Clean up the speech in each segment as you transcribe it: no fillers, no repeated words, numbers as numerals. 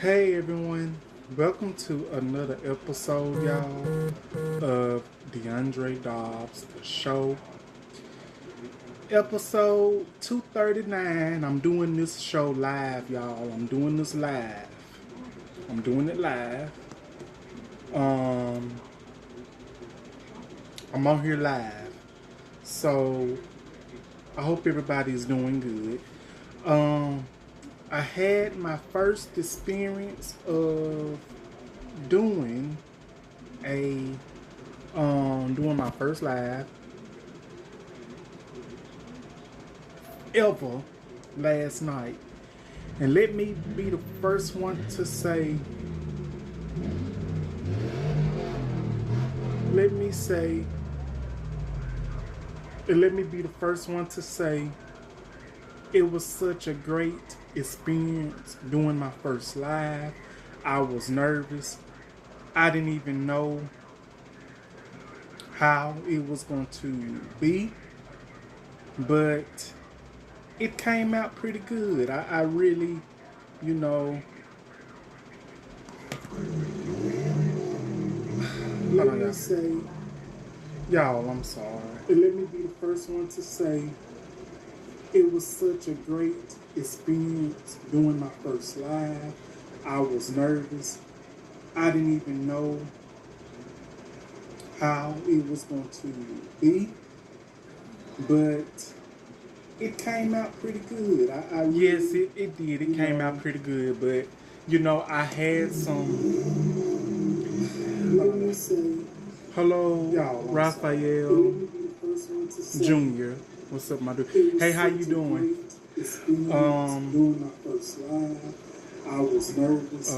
Hey everyone, welcome to another episode, y'all, of DeAndre Dobbs the Show. Episode 239. I'm doing this show live, y'all. I'm doing this live. I'm doing it live. Um, I'm on here live. So I hope everybody's doing good. I had my first experience of doing a doing my first live ever last night. And let me be the first one to say, let me say, and let me be the first one to say, it was such a great experience doing my first live. I was nervous. I didn't even know how it was going to be, but it came out pretty good. I really, you know, hold on, y'all. Say, y'all, I'm sorry. And let me be the first one to say, it was such a great experience doing my first live. I was nervous. I didn't even know how it was going to be, but it came out pretty good. I really, yes, it did. It came out pretty good, but you know, I had some. Let me say, hello, y'all, Raphael Jr. What's up, my dude? Hey, how you doing? Doing my first live. I was nervous.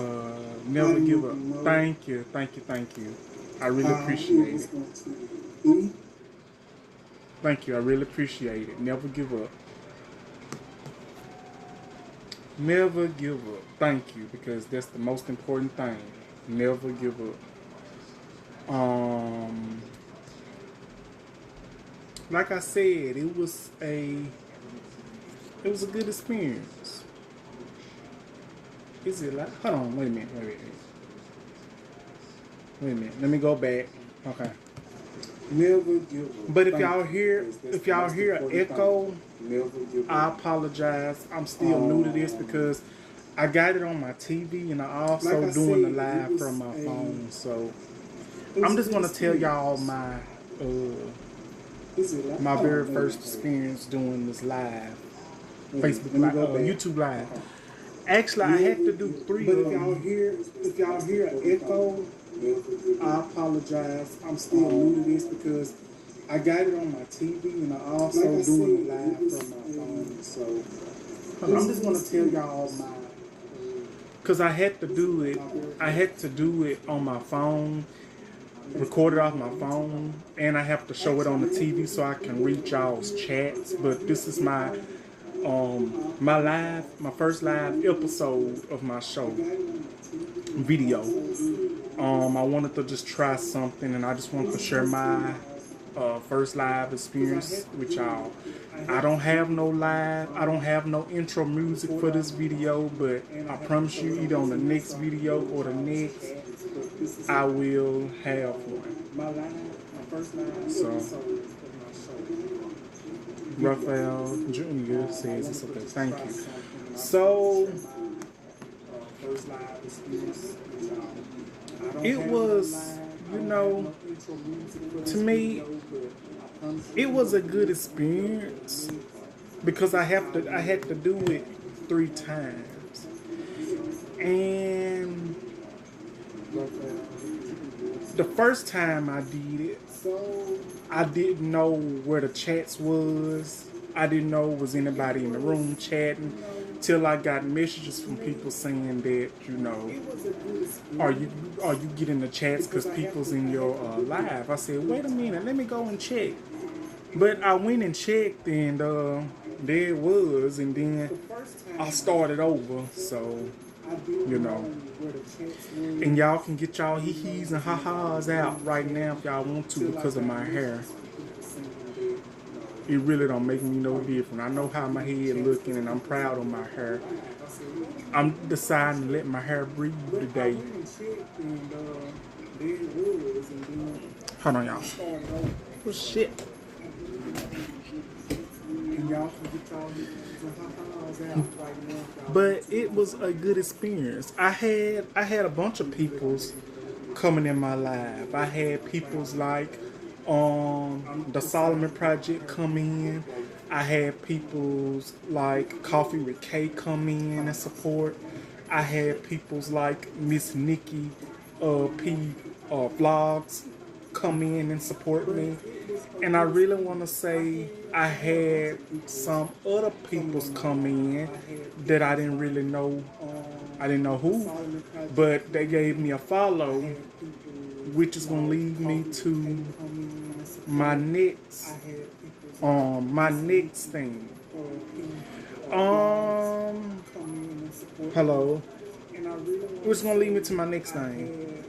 Never give up. Thank you. I really appreciate it. Thank you. I really appreciate it. Never give up. Never give up. Thank you, because that's the most important thing. Never give up. Like I said, it was a good experience. Is it like? Hold on. Wait a minute. Let me go back. Okay. Never give up. But if y'all hear an echo, I apologize. I'm still new to this because I got it on my TV and I also doing the live from my phone. So I'm just gonna tell y'all my very first experience doing this live, Facebook live, YouTube live. Actually, I had to do 3. But if y'all hear an echo, I apologize. I'm still new to this because I got it on my TV and I also doing it live from my phone. So I'm just gonna tell y'all my, because I had to do it. I had to do it on my phone, record it off my phone, and I have to show it on the TV so I can reach y'all's chats. But this is my my first live episode of my show video. I wanted to just try something, and I just wanted to share my first live experience with y'all. I don't have no intro music for this video, but I promise you, either on the next video or the next, I will have one. So, Raphael Jr. says it's okay. Thank you. So, it was, you know, to me, it was a good experience because I had to do it 3 times, and the first time I did it, I didn't know where the chats was. I didn't know was anybody in the room chatting till I got messages from people saying that, you know, are you getting the chats because people's in your live? I said, wait a minute, let me go and check. But I went and checked, and there it was, and then I started over. So, you know, and y'all can get y'all hee-hees and ha-has out right now if y'all want to because of my hair. it really don't make me no different. I know how my head looking, and I'm proud of my hair. I'm deciding to let my hair breathe today. Hold on, y'all. Oh shit. But it was a good experience. I had a bunch of peoples coming in my live. I had peoples like the Solomon Project come in. I had peoples like Coffee with K come in and support. I had peoples like Miss Nikki P vlogs come in and support me. And I really want to say I had some other peoples come in that I didn't really know. I didn't know who, but they gave me a follow, which is gonna lead me to my next thing. Hello. Which is gonna lead me to my next thing.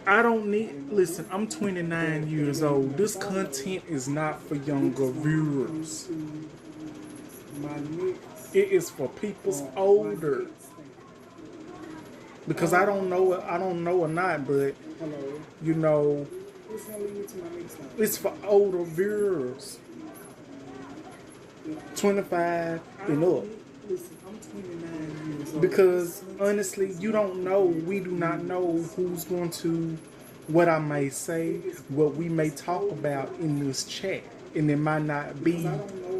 I don't need. Listen, I'm 29 years old. This content is not for younger viewers. It is for people's older. Because I don't know or not, but you know, it's for older viewers, 25 and up. Because honestly, you don't know. We do not know who's going to, what I may say, what we may talk about in this chat, and it might not be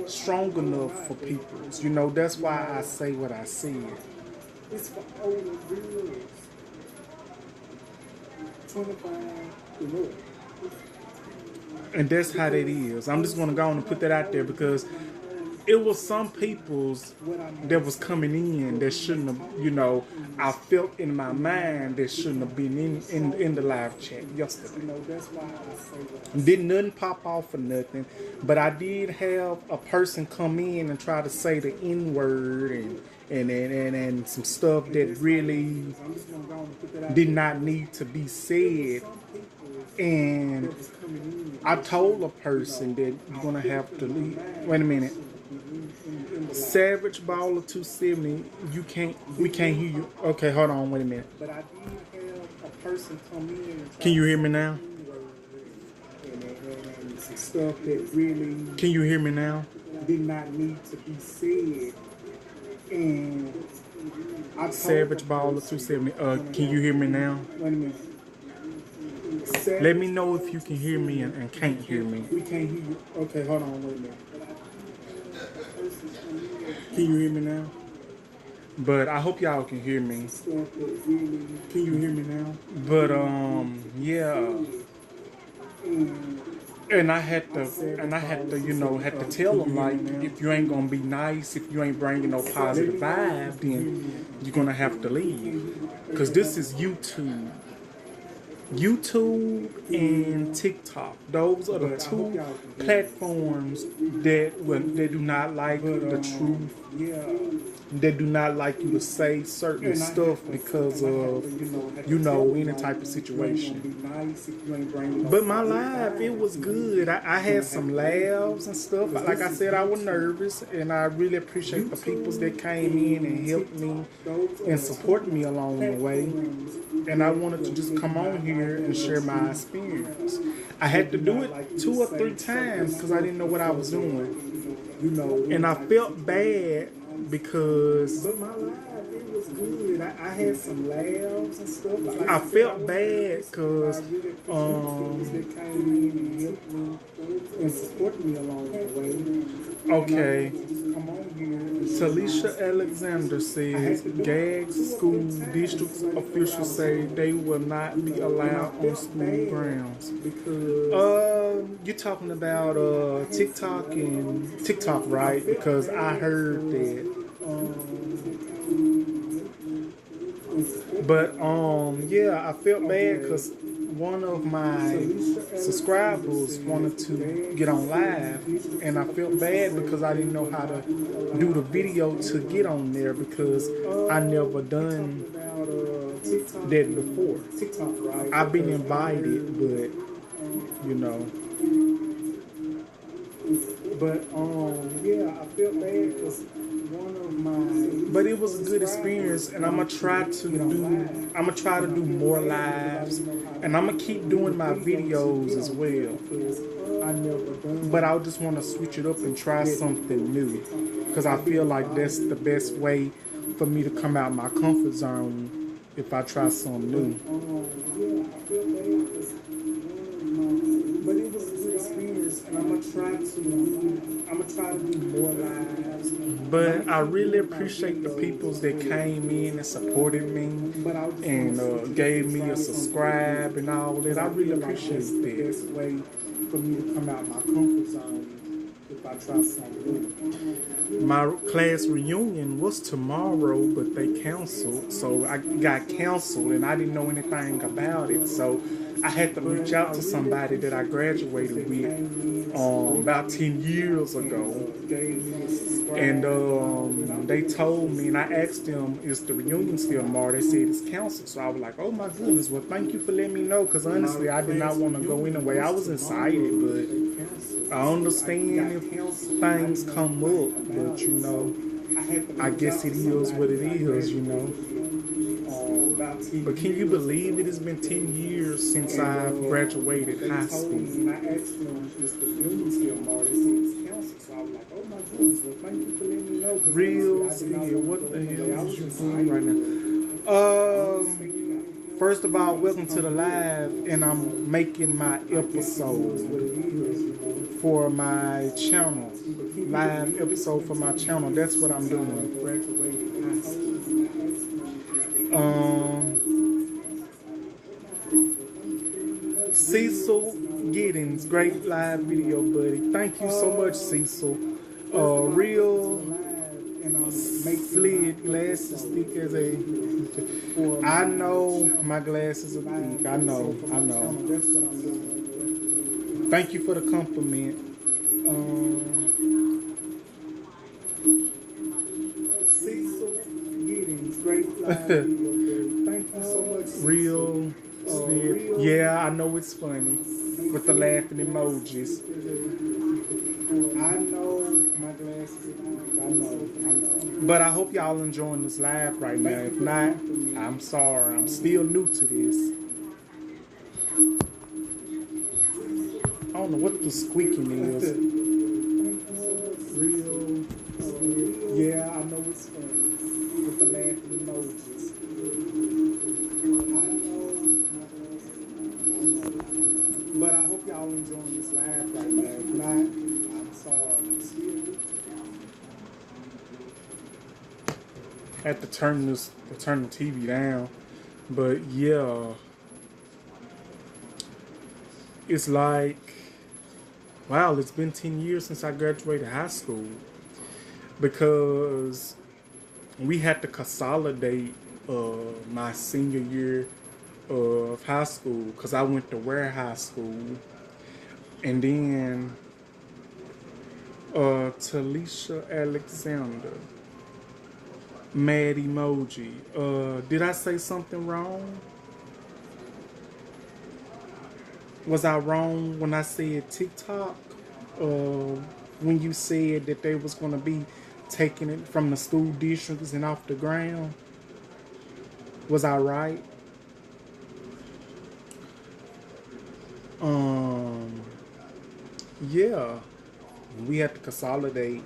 strong enough for people. You know, that's why I say what I said. It's for older viewers. 25 and up. And that's how that is. I'm just gonna go on and put that out there because it was some peoples that was coming in that shouldn't have, you know, I felt in my mind that shouldn't have been in the live chat yesterday. Didn't nothing pop off or nothing, but I did have a person come in and try to say the N-word and some stuff that really did not need to be said. And I told a person that you're gonna have to leave. Wait a minute. Savage Baller 270, we can't hear you. Okay, hold on, wait a minute. But I did have a person come in. Can you hear me now? And some stuff that really. Can you hear me now? Did not need to be said. And Savage Baller 270. Can you hear me now? Wait a minute. Let me know if you can hear me and can't hear me. We can't hear you. Okay, hold on, wait a minute. Can you hear me now? But I hope y'all can hear me. Can you hear me now? But yeah. And I had to, you know, tell them, like, if you ain't gonna be nice, if you ain't bringing no positive vibe, then you're gonna have to leave. Cause this is YouTube. YouTube and TikTok. Those are the two platforms that do not like the truth. That do not like you to say certain stuff because of, you know, any type of situation. But my live, it was good. I had some laughs and stuff. Like I said, I was nervous, and I really appreciate the people that came in and helped me and supported me along the way. And I wanted to just come on here and share my experience. I had to do it 2 or 3 times because I didn't know what I was doing. You know, and I felt bad because but my live, it was good. I had some laughs and stuff. I felt bad because they came in and helped me and supported me along the way. Okay. Talisha Alexander says Gags School District officials say they will not be allowed on school grounds. You're talking about TikTok, right? Because I heard that. But yeah, I felt bad because one of my subscribers wanted to get on live, and I felt bad because I didn't know how to do the video to get on there because I never done that before. I've been invited, but you know. But yeah, I feel bad because one of my. But it was a good experience, and I'm gonna try to do more lives, and I'm gonna keep doing my videos as well. But I just want to switch it up and try something new, because I feel like that's the best way for me to come out my comfort zone if I try something new. But it was a good experience, and I'm gonna try to do more lives. But I really appreciate the peoples that came in and supported me and gave me a subscribe and all that. I really appreciate that. The best way for me to come out my comfort zone if I try something new. My class reunion was tomorrow, but they canceled. So I got canceled, and I didn't know anything about it. So I had to reach out to somebody that I graduated with about 10 years ago. And they told me, and I asked them, is the reunion still tomorrow? They said it's canceled. So I was like, oh my goodness, well, thank you for letting me know, because honestly, I did not want to go anyway. I was excited, but I understand if things come up, but you know, I guess it is what it is, you know. But can you believe it has been 10 years since I've graduated high school? And I asked them, is the building still tomorrow? They said it's canceled. So I was like, oh my goodness, well, thank you for letting me know. Real Steve, what the hell is you doing right now? First of all, welcome to the live, and I'm making my episode for my channel. Live episode for my channel. That's what I'm doing. Cecil Giddings, great live video, buddy. Thank you so much, Cecil. Real slid glasses thick as a. I know my glasses are thick. I know. Thank you for the compliment. Cecil Giddings, great live video. Thank you so much, Real. Yeah, I know it's funny with the laughing emojis. I know my glasses. I know. But I hope y'all enjoying this live right now. If not, I'm sorry. I'm still new to this. I don't know what the squeaking is. Real. Yeah, I know it's funny with the laughing emojis. But I hope y'all enjoying this live right now. If not, I'm sorry. I had to turn the TV down. But yeah, it's like, wow, it's been 10 years since I graduated high school, because we had to consolidate my senior year of high school, because I went to Ware High School, and then Talisha Alexander, mad emoji. Did I say something wrong? Was I wrong when I said TikTok? When you said that they was going to be taking it from the school districts and off the ground? Was I right? Yeah, we had to consolidate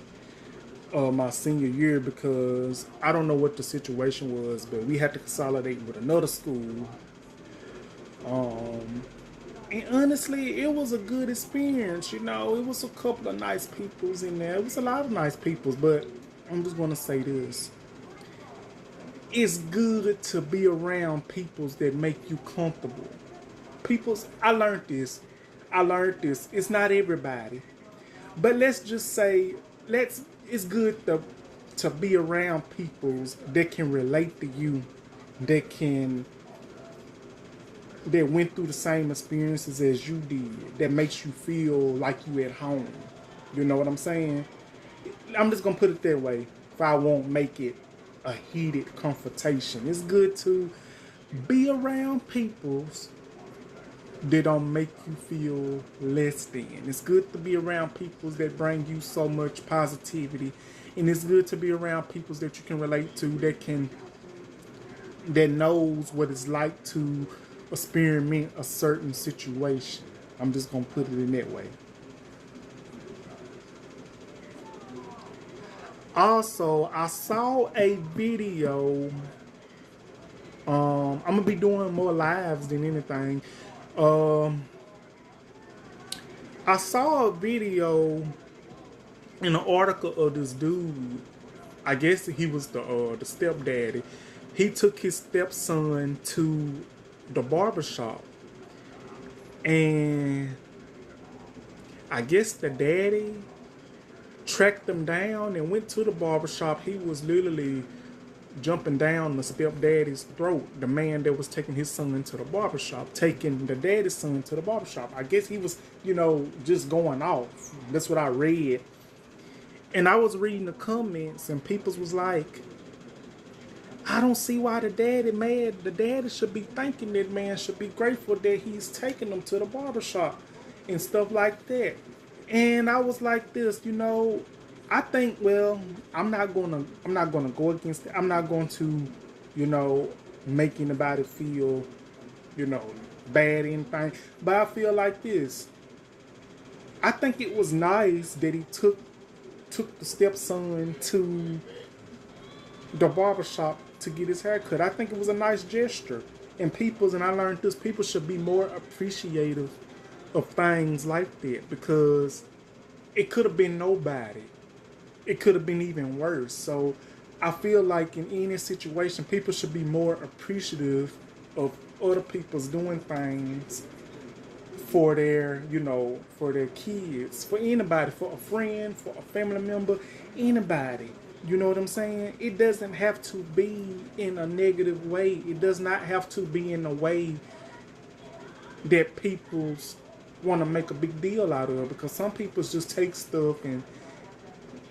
my senior year, because I don't know what the situation was, but we had to consolidate with another school. And honestly, it was a good experience, you know. It was a couple of nice peoples in there. It was a lot of nice peoples, but I'm just gonna say this. It's good to be around peoples that make you comfortable. Peoples, I learned this. It's not everybody. But let's just say, it's good to be around peoples that can relate to you, that went through the same experiences as you did, that makes you feel like you at home. You know what I'm saying? I'm just gonna put it that way, if I won't make it a heated confrontation. It's good to be around peoples that don't make you feel less than. It's good to be around people that bring you so much positivity, and it's good to be around people that you can relate to, that knows what it's like to experiment a certain situation. I'm just gonna put it in that way. Also, I saw a video. I'm gonna be doing more lives than anything. Um, I saw a video in an article of this dude. I guess he was the stepdaddy. He took his stepson to the barbershop, and I guess the daddy tracked them down and went to the barbershop. He was literally jumping down the stepdaddy's throat, the man that was taking his son to the barbershop, taking the daddy's son to the barbershop. I guess he was, just going off. That's what I read. And I was reading the comments, and people was like, I don't see why the daddy mad. The daddy should be thanking that man, should be grateful that he's taking them to the barbershop and stuff like that. And I was like this, I think, well, I'm not gonna go against it. I'm not going to, make anybody feel, bad or anything. But I feel like this. I think it was nice that he took the stepson to the barbershop to get his hair cut. I think it was a nice gesture. And I learned this, people should be more appreciative of things like that, because it could have been nobody. It could have been even worse. So I feel like in any situation, people should be more appreciative of other people's doing things for their, for their kids, for anybody, for a friend, for a family member, anybody. You know what I'm saying? It doesn't have to be in a negative way. It does not have to be in a way that people want to make a big deal out of, because some people just take stuff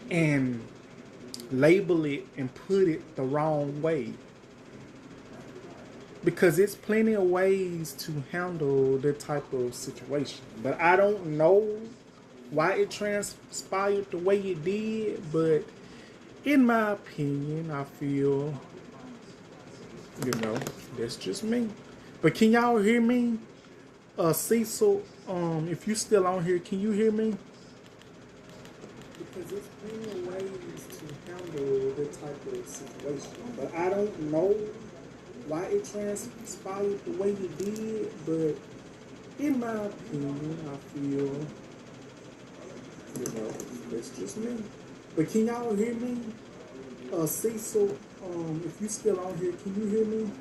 and label it and put it the wrong way. Because it's plenty of ways to handle that type of situation. But I don't know why it transpired the way it did, but in my opinion, I feel, that's just me. But can y'all hear me? Cecil, if you still on here, can you hear me? Because there's plenty of ways to handle that type of situation. But I don't know why it transpired the way it did, but in my opinion, I feel, that's just me. But can y'all hear me? Cecil, if you still on here, can you hear me?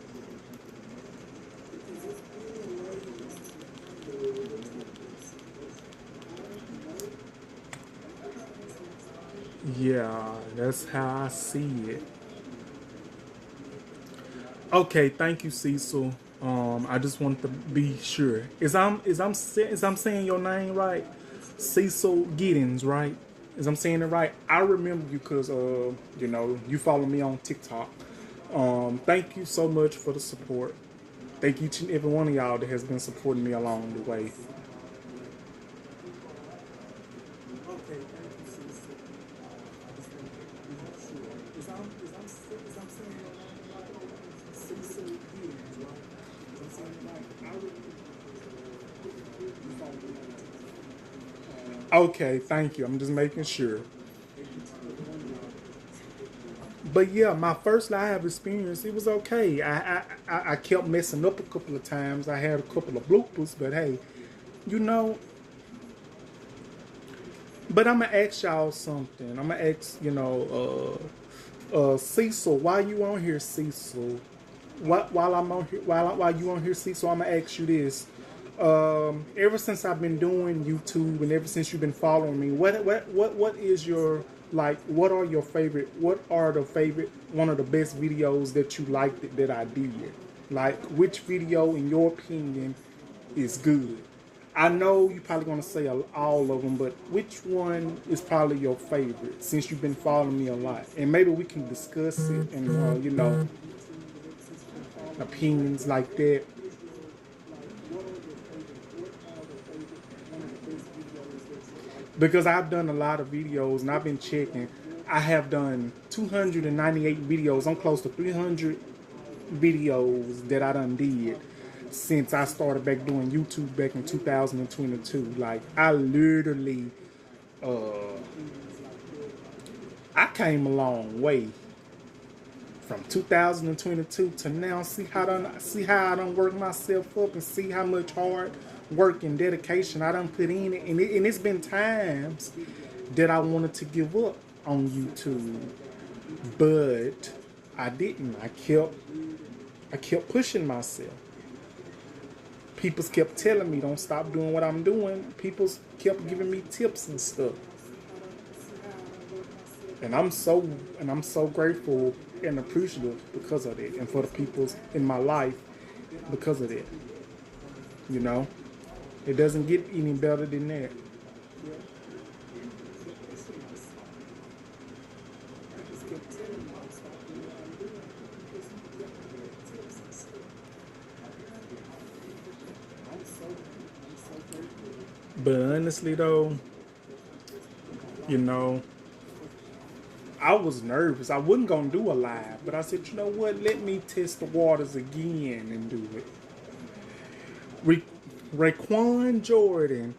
Yeah, that's how I see it. Okay, thank you, Cecil. I just want to be sure. Is I'm saying your name right? Cecil Giddens, right? Is I'm saying it right? I remember you because you follow me on TikTok. Thank you so much for the support. Thank each and every one of y'all that has been supporting me along the way. Okay, thank you. I'm just making sure. But yeah, my first live experience, it was okay. I kept messing up a couple of times. I had a couple of bloopers, but hey, But I'm gonna ask y'all something. I'm gonna ask, Cecil, why you on here, Cecil? While I'm on here, while you on here, Cecil, I'm gonna ask you this. Ever since I've been doing YouTube and ever since you've been following me, what is your, like, what are the favorite, one of the best videos that you liked that I did? Like, which video, in your opinion, is good? I know you're probably going to say all of them, but which one is probably your favorite since you've been following me a lot? And maybe we can discuss it and, opinions like that. because I've done a lot of videos and I've been checking. I have done 298 videos. I'm close to 300 videos that I done did since I started back doing YouTube back in 2022. Like, I literally, I came a long way from 2022 to now. See how I done work myself up and see how much hard work and dedication I done put in it. And it's been times that I wanted to give up on YouTube, but I didn't. I kept pushing myself. People kept telling me don't stop doing what I'm doing. People kept giving me tips and stuff. And I'm so grateful and appreciative because of that, and for the people in my life because of that. You know, it doesn't get any better than that. But honestly though, you know, I was nervous. I wasn't gonna do a live, but I said, you know what? Let me test the waters again and do it. Raekwon Jordan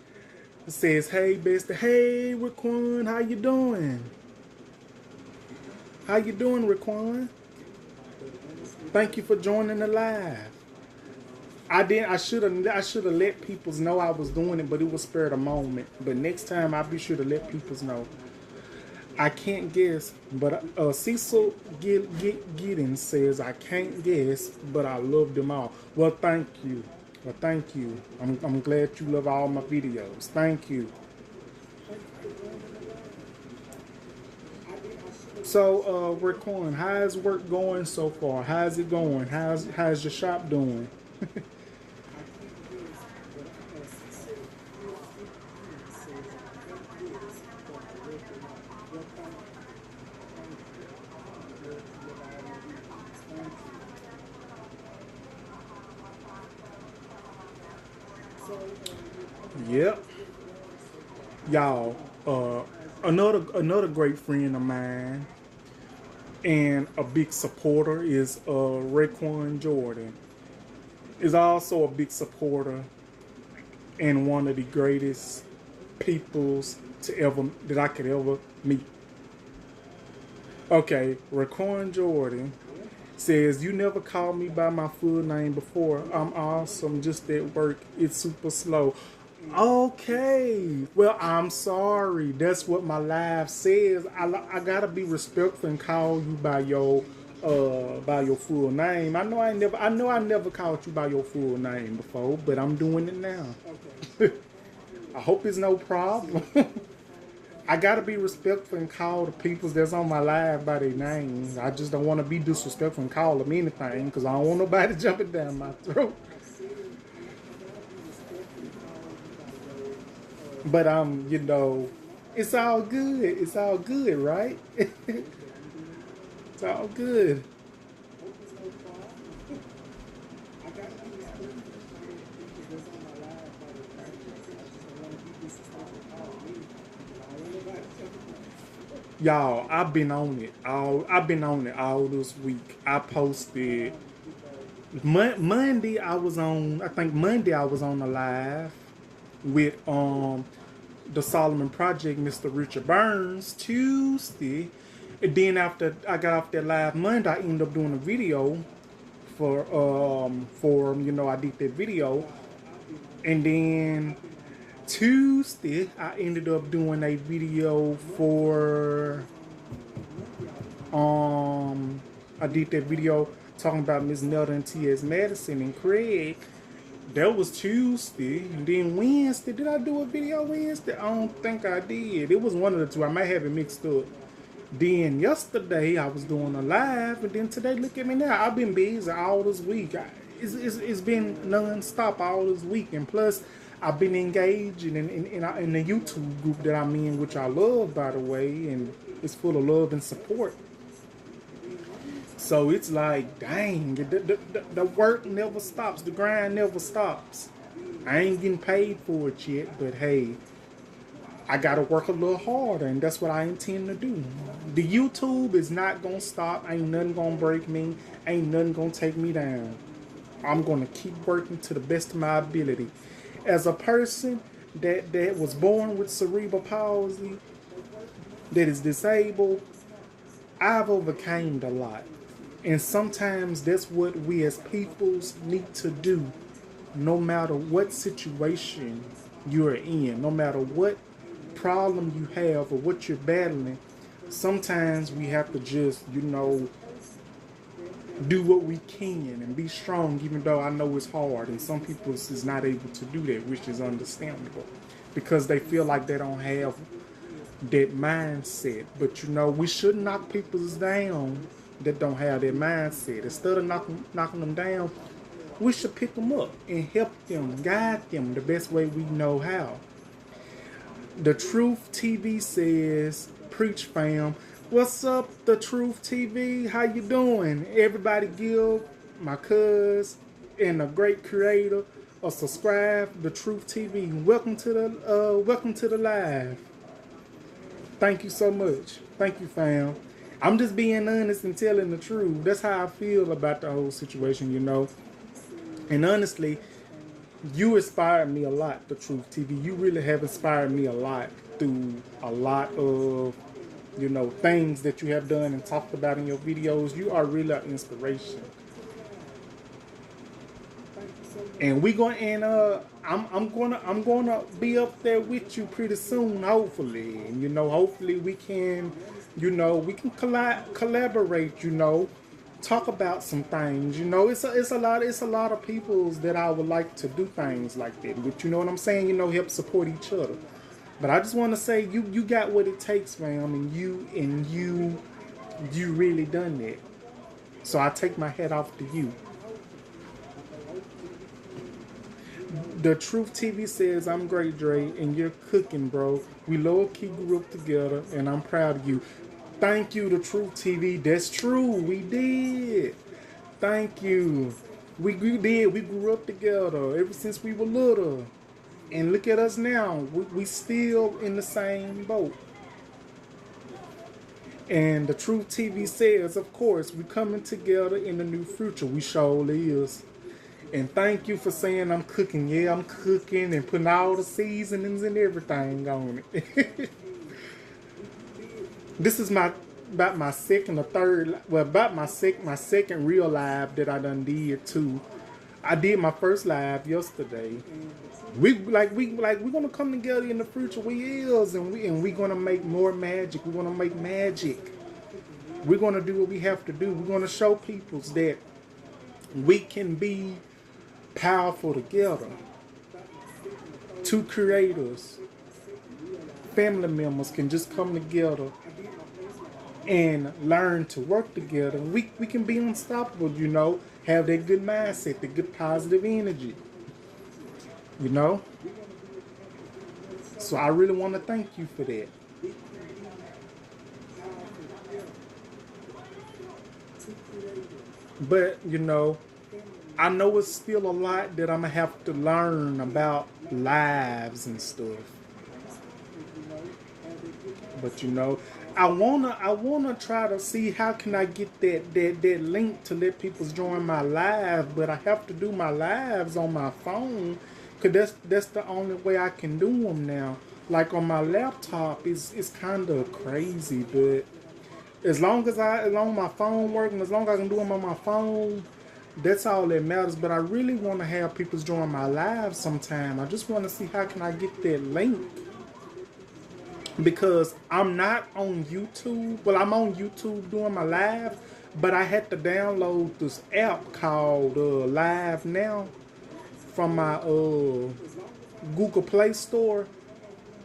says, "Hey, bestie. Hey, Raekwon, how you doing? How you doing, Raekwon? Thank you for joining the live." I should have let people know I was doing it, but it was spur of the moment. But next time I'll be sure to let people know. I can't guess, but Cecil Giddens says, "I can't guess, but I love them all." Well, thank you. Well, thank you. I'm glad you love all my videos. Thank you. So, Raekwon, how's work going so far? How's it going? How's your shop doing? Yep. Y'all, another great friend of mine and a big supporter is Raekwon Jordan. Is also a big supporter and one of the greatest peoples that I could ever meet. Okay, Raekwon Jordan says, "You never called me by my full name before. I'm awesome, just at work. It's super slow." Okay, well, I'm sorry. That's what my live says. I gotta be respectful and call you by your full name. I know I never called you by your full name before, but I'm doing it now. Okay. I hope it's no problem. I gotta be respectful and call the people that's on my live by their names. I just don't want to be disrespectful and call them anything because I don't want nobody jumping down my throat. But you know, it's all good. It's all good, right? It's all good. Y'all, I've been on it all this week. I posted Monday. I think Monday I was on the live with the Solomon Project, Mr. Richard Burns. Tuesday, and then after I got off that live Monday, I ended up doing a video for I did that video, and then Tuesday I ended up doing a video for I did that video talking about Miss Nelda and T.S. Madison and Craig. That was Tuesday. And then Wednesday, did I do a video Wednesday? I don't think I did. It was one of the two. I might have it mixed up. Then yesterday, I was doing a live. And then today, look at me now. I've been busy all this week. It's been non-stop all this week. And plus, I've been engaged in the YouTube group that I'm in, which I love, by the way. And it's full of love and support. So it's like, dang, the work never stops. The grind never stops. I ain't getting paid for it yet, but hey, I gotta work a little harder, and that's what I intend to do. The YouTube is not gonna stop. Ain't nothing gonna break me. Ain't nothing gonna take me down. I'm gonna keep working to the best of my ability. As a person that was born with cerebral palsy, that is disabled, I've overcame a lot. And sometimes that's what we as peoples need to do, no matter what situation you're in, no matter what problem you have or what you're battling. Sometimes we have to just, do what we can and be strong, even though I know it's hard. And some people is not able to do that, which is understandable because they feel like they don't have that mindset. But we shouldn't knock people down that don't have that mindset. Instead of knocking them down, we should pick them up and help them, guide them the best way we know how. The Truth TV says, preach fam. What's up, The Truth TV? How you doing? Everybody give my cuz and a great creator a subscribe, The Truth TV. Welcome to the live. Thank you so much. Thank you, fam. I'm just being honest and telling the truth. That's how I feel about the whole situation, And honestly, you inspired me a lot, The Truth TV. You really have inspired me a lot through a lot of, things that you have done and talked about in your videos. You are really an inspiration. And I'm gonna be up there with you pretty soon, hopefully. And hopefully we can, collaborate, talk about some things. It's a lot of peoples that I would like to do things like that. But you know what I'm saying? Help support each other. But I just want to say you got what it takes, fam, and you really done that. So I take my hat off to you. The Truth TV says, I'm great, Dre, and you're cooking, bro. We low-key grew up together, and I'm proud of you. Thank you, The Truth TV. That's true. We did. Thank you. We did. We grew up together ever since we were little. And look at us now. We still in the same boat. And The Truth TV says, of course, we coming together in the new future. We surely is. And thank you for saying I'm cooking. Yeah, I'm cooking and putting all the seasonings and everything on it. This is about my second or third, about my second real live that I done did too. I did my first live yesterday. We're gonna come together in the future. We is, and we gonna make more magic. We're gonna make magic. We're gonna do what we have to do. We're gonna show people that we can be powerful together. Two creators, family members can just come together and learn to work together. We can be unstoppable, have that good mindset, the good positive energy, So I really want to thank you for that. But, I know it's still a lot that I'm going to have to learn about lives and stuff. But, I wanna try to see how can I get that link to let people join my live, but I have to do my lives on my phone, cause that's the only way I can do them now. Like on my laptop, it's kind of crazy, but as long as my phone working, as long as I can do them on my phone, that's all that matters. But I really want to have people join my live sometime. I just want to see how can I get that link. Because I'm not on YouTube. Well, I'm on YouTube doing my live, but I had to download this app called Live Now from my Google Play Store,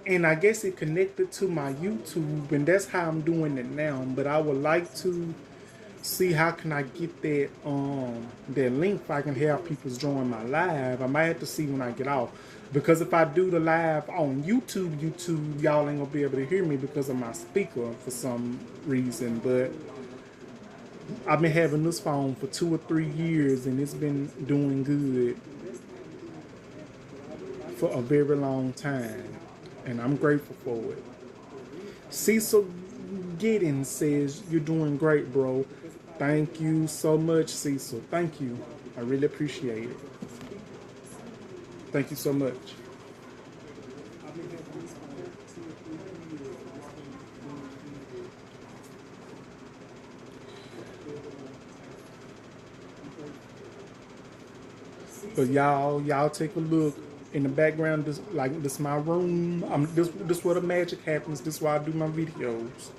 and I guess it connected to my YouTube, and that's how I'm doing it now. But I would like to see how can I get that link if I can have people join my live. I might have to see when I get off. Because if I do the live on YouTube, y'all ain't gonna be able to hear me because of my speaker for some reason. But I've been having this phone for 2 or 3 years and it's been doing good for a very long time. and I'm grateful for it. Cecil Giddens says, you're doing great, bro. Thank you so much, Cecil. Thank you. I really appreciate it. Thank you so much. But y'all take a look in the background. This my room. This where the magic happens. This is why I do my videos.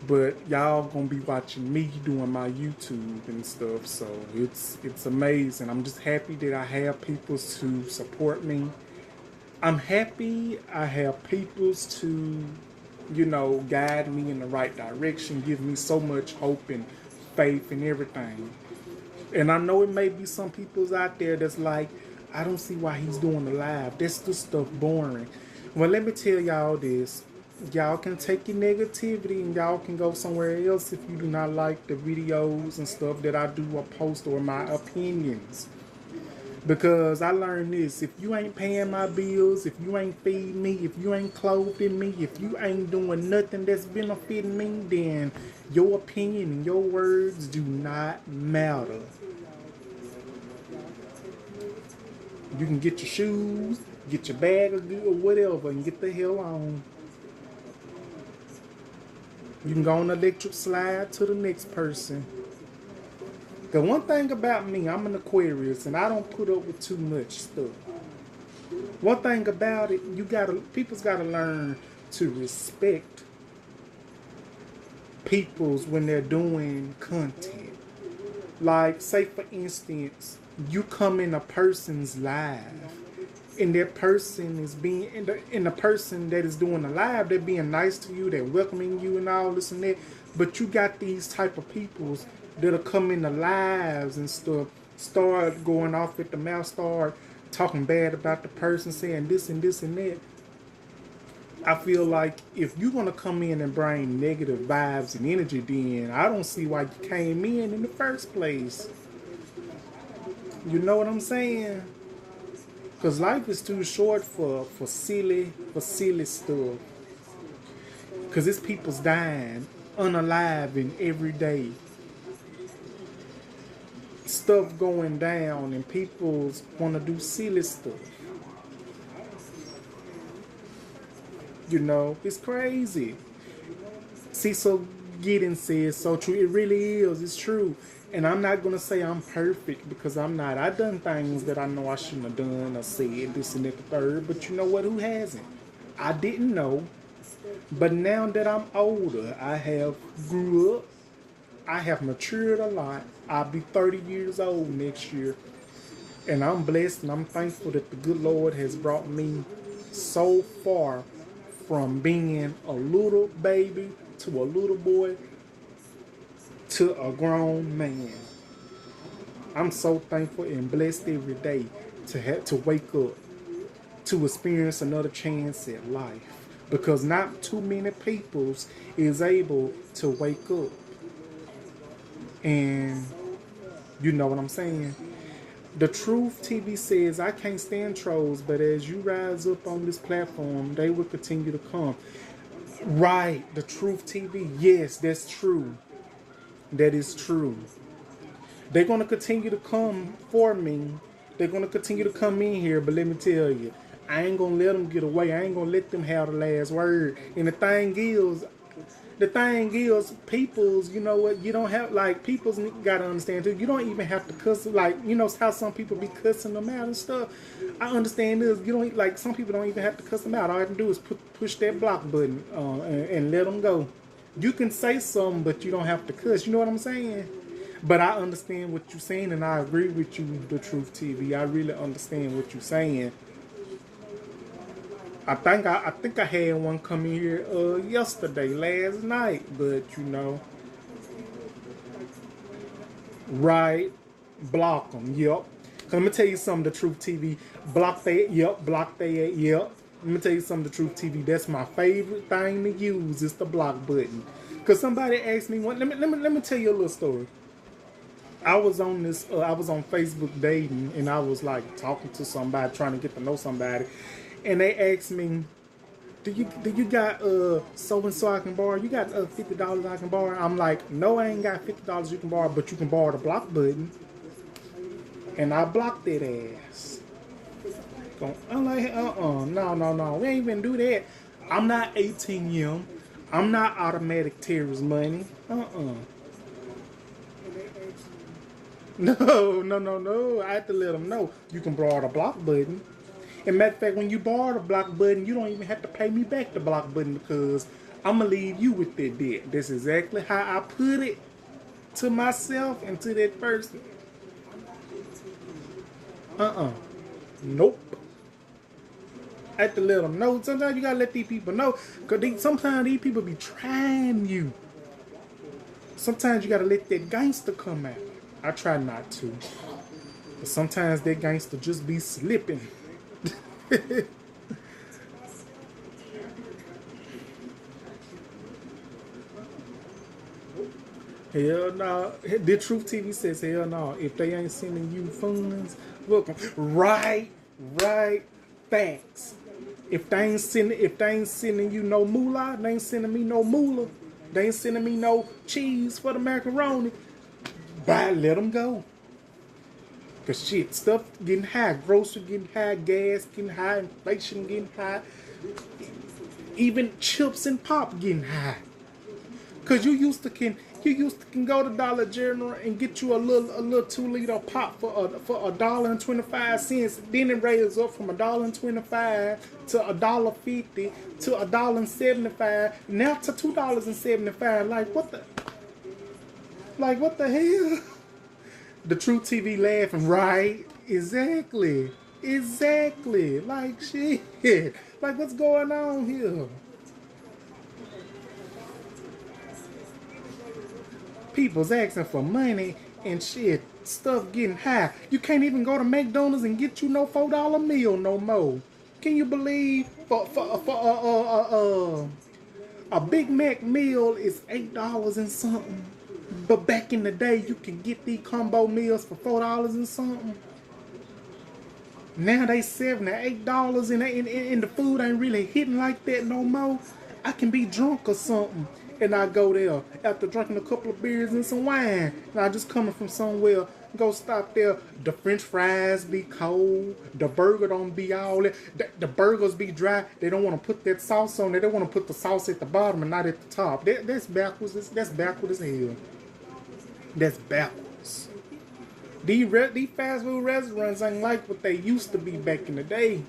But y'all gonna be watching me doing my YouTube and stuff. So it's amazing. I'm just happy that I have people to support me. I'm happy I have people to, you know, guide me in the right direction, give me so much hope and faith and everything. And I know it may be some people's out there that's like, I don't see why he's doing the live. That's the stuff boring. Well, let me tell y'all this. Y'all can take your negativity and y'all can go somewhere else if you do not like the videos and stuff that I do or post or my opinions. Because I learned this, if you ain't paying my bills, if you ain't feeding me, if you ain't clothing me, if you ain't doing nothing that's benefiting me, then your opinion and your words do not matter. You can get your shoes, get your bag or whatever, and get the hell on. You can go on the electric slide to the next person. The one thing about me, I'm an Aquarius, and I don't put up with too much stuff. One thing about it, people's gotta learn to respect people's when they're doing content. Like, say for instance, you come in a person's live, and that person is being, and the person that is doing the live, they're being nice to you, they're welcoming you and all this and that. But you got these type of peoples that'll come in the lives and stuff, start going off at the mouth, start talking bad about the person, saying this and this and that. I feel like if you're going to come in and bring negative vibes and energy, then I don't see why you came in the first place. You know what I'm saying? Because life is too short for silly stuff. Because it's people's dying, unaliving every day. Stuff going down and people want to do silly stuff. You know, it's crazy. Cecil Giddens says, so true. It really is. It's true. And I'm not going to say I'm perfect because I'm not. I've done things that I know I shouldn't have done or said, this and that, the third. But you know what? Who hasn't? I didn't know. But now that I'm older, I have grew up. I have matured a lot. I'll be 30 years old next year. And I'm blessed and I'm thankful that the good Lord has brought me so far from being a little baby to a little boy to a grown man. I'm so thankful and blessed every day to wake up, to experience another chance at life. Because not too many people is able to wake up. And you know what I'm saying? The Truth TV says, I can't stand trolls, but as you rise up on this platform, they will continue to come. Right, the Truth TV. Yes, that's true. That is true. They're going to continue to come for me. They're going to continue to come in here, but let me tell you, I ain't going to let them get away. I ain't going to let them have the last word. And the thing is, people's, you know what, you don't have, like, people's got to understand too, you don't even have to cuss, like, you know how some people be cussing them out and stuff. I understand this, you don't, like, some people don't even have to cuss them out. All you have to do is push that block button and let them go. You can say something, but you don't have to cuss, you know what I'm saying? But I understand what you're saying, and I agree with you, The Truth TV. I really understand what you're saying. I think I had one come in here last night, but you know, right? Block them, yep. Cause let me tell you something, The Truth TV. Block they, yep. Block they, yep. Let me tell you something, The Truth TV. That's my favorite thing to use. Is the block button. Cause somebody asked me one. Let me tell you a little story. I was on Facebook dating, and I was like talking to somebody, trying to get to know somebody. and they ask me, do you got so and so I can borrow? You got $50 I can borrow? I'm like, no, I ain't got $50 you can borrow, but you can borrow the block button. And I blocked that ass. I'm like, no, we ain't even do that. I'm not ATM. I'm not automatic terrorist money. No. I have to let them know you can borrow the block button. And matter of fact, when you borrow the block button, you don't even have to pay me back the block button because I'm going to leave you with that debt. That's exactly how I put it to myself and to that person. Nope. I have to let them know. Sometimes you got to let these people know because sometimes these people be trying you. Sometimes you got to let that gangster come out. I try not to. But sometimes that gangster just be slipping. Hell no. The Truth TV says, hell no. If they ain't sending you funds, welcome. Right. Facts. If they ain't sending you no moolah, they ain't sending me no moolah. They ain't sending me no cheese for the macaroni. Bye, let them go. Cause shit, stuff getting high, grocery getting high, gas getting high, inflation getting high, even chips and pop getting high. Cause you used to can go to Dollar General and get you a little 2-liter pop for $1.25. Then it raised up from $1.25 to $1.50 to $1.75. Now to $2.75. Like what the hell? The Truth TV laughing, right? Exactly. Like shit. Like what's going on here? People's asking for money and shit. Stuff getting high. You can't even go to McDonald's and get you no $4 meal no more. Can you believe for a Big Mac meal is $8 and something? But back in the day, you can get these combo meals for $4 and something. Now they $7 or $8 and the food ain't really hitting like that no more. I can be drunk or something. And I go there after drinking a couple of beers and some wine. And I just coming from somewhere, go stop there. The French fries be cold. The burger don't be all that. The burgers be dry. They don't want to put that sauce on it. They want to put the sauce at the bottom and not at the top. That's backwards. That's backwards as hell. That's backwards. These fast food restaurants ain't like what they used to be back in the day.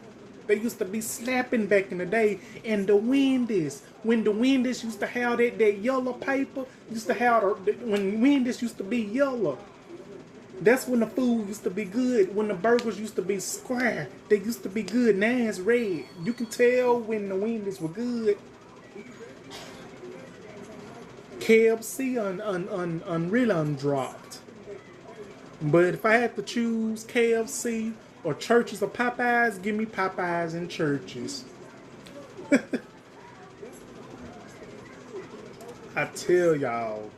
They used to be slapping back in the day. And the Wendy's, when the Wendy's used to have that yellow paper, when Wendy's used to be yellow, that's when the food used to be good. When the burgers used to be square, they used to be good. Now it's red. You can tell when the Wendy's were good. KFC really undropped. But if I had to choose KFC or Churches or Popeyes, give me Popeyes and Churches. I tell y'all.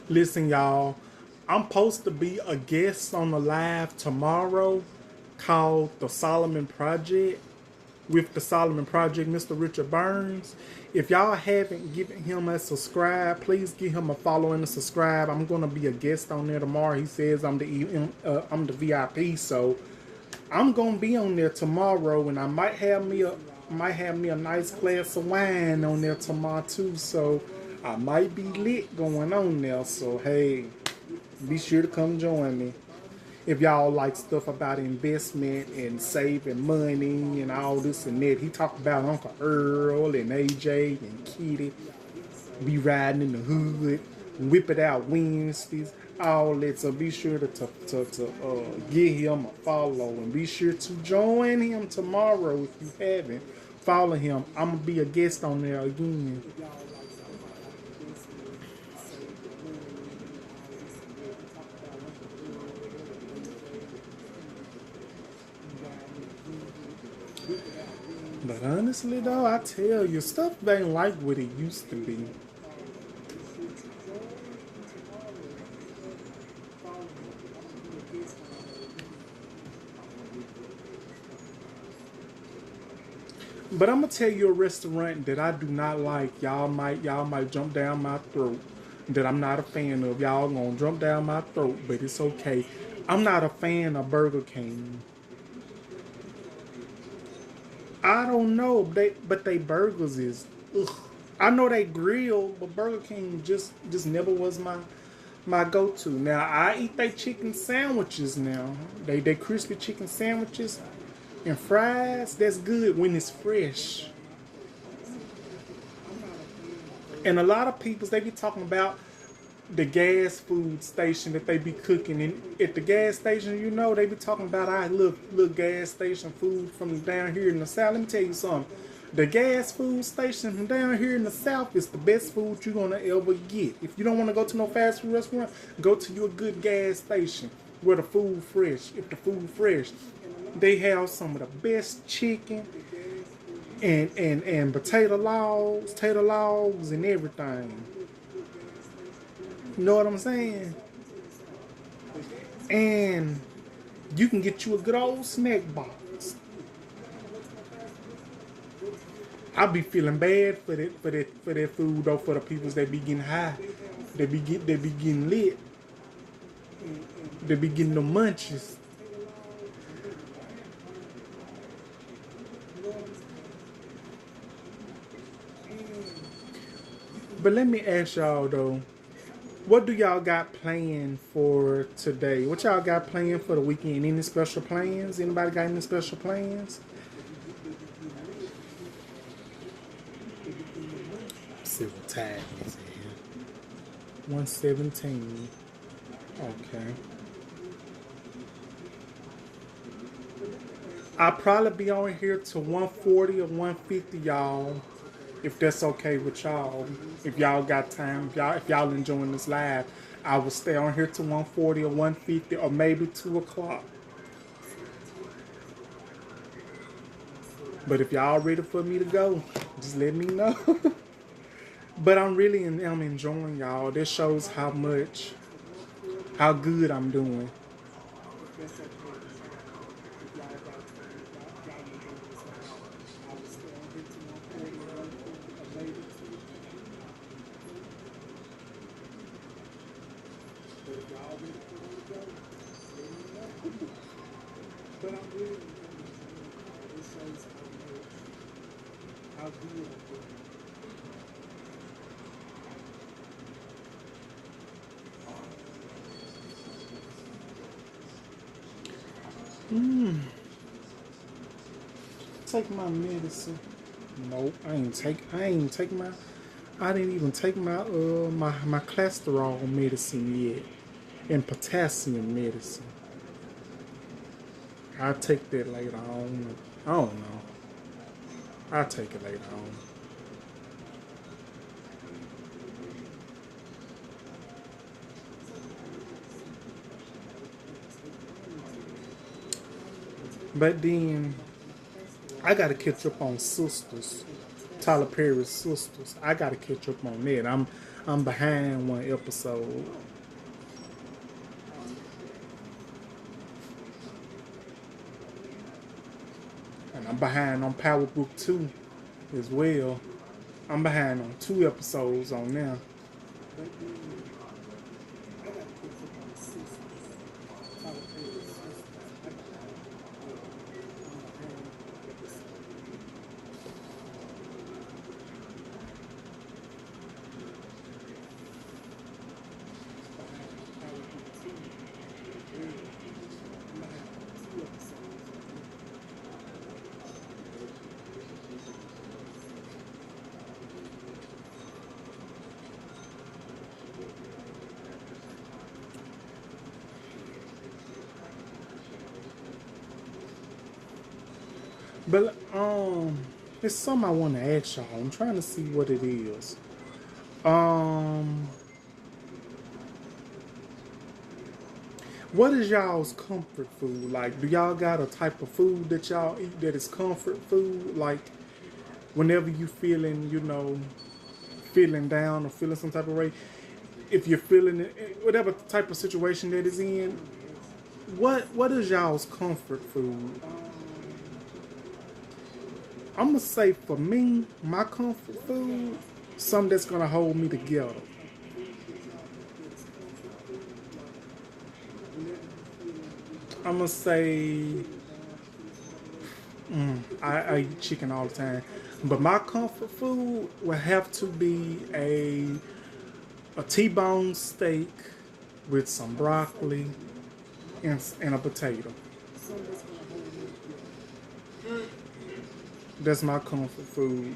Listen, y'all, I'm supposed to be a guest on the live tomorrow called The Solomon Project with The Solomon Project, Mr. Richard Burns. If y'all haven't given him a subscribe, please give him a follow and a subscribe. I'm going to be a guest on there tomorrow. He says I'm the VIP, so I'm going to be on there tomorrow, and I might have me a nice glass of wine on there tomorrow too, so I might be lit going on there, so hey, be sure to come join me. If y'all like stuff about investment and saving money and all this and that, he talked about Uncle Earl and AJ and Kitty, be riding in the hood, whip it out Wednesdays, all that. So be sure to give him a follow and be sure to join him tomorrow if you haven't. Follow him. I'm gonna be a guest on there again. But honestly though, I tell you, stuff ain't like what it used to be. But I'm gonna tell you a restaurant that I do not like. Y'all might jump down my throat. That I'm not a fan of. Y'all gonna jump down my throat, but it's okay. I'm not a fan of Burger King. I don't know, but they burgers is ugh. I know they grill, but Burger King just never was my go to. Now I eat they chicken sandwiches now. They crispy chicken sandwiches and fries. That's good when it's fresh. And a lot of people they be talking about the gas food station that they be cooking and at the gas station, you know, they be talking about our little gas station food from down here in the south. Let me tell you something. The gas food station from down here in the south is the best food you're gonna ever get. If you don't want to go to no fast food restaurant, go to your good gas station where the food fresh. If the food fresh, they have some of the best chicken and tater logs and everything. You know what I'm saying? And you can get you a good old snack box. I be feeling bad for that food though, for the peoples that be getting high. They be getting lit. They be getting the munchies. But let me ask y'all though, what do y'all got planned for today? What y'all got planned for the weekend? Any special plans? Anybody got any special plans? Let's see what time is it? 1:17. Okay. I'll probably be on here till 1:40 or 1:50, y'all. If that's okay with y'all. If y'all got time, if y'all enjoying this live, I will stay on here till 1:40 or 1:50 or maybe 2 o'clock. But if y'all ready for me to go, just let me know. But I'm enjoying y'all. This shows how good I'm doing. Take my medicine. Nope, I didn't even take my cholesterol medicine yet. And potassium medicine. I'll take that later on. I don't know. I'll take it later on. But then I gotta catch up on Sisters. Tyler Perry's Sisters. I gotta catch up on that. I'm behind one episode. And I'm behind on Power Book 2 as well. I'm behind on 2 episodes on now. But it's something I want to ask y'all. I'm trying to see what it is. What is y'all's comfort food? Like, do y'all got a type of food that y'all eat that is comfort food? Like, whenever you feeling, you know, feeling down or feeling some type of way, if you're feeling it, whatever type of situation that is in, what is y'all's comfort food? I'm gonna say for me, my comfort food, something that's gonna hold me together. I'm gonna say, I eat chicken all the time, but my comfort food will have to be a T-bone steak with some broccoli and a potato. That's my comfort food.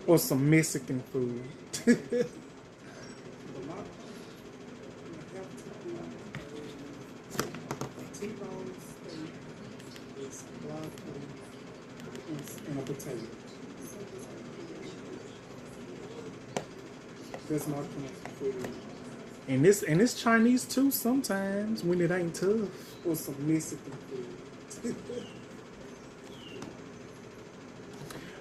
Or some Mexican food. And a potato. That's my comfort food. And it's Chinese too sometimes when it ain't tough. Or some Mexican food.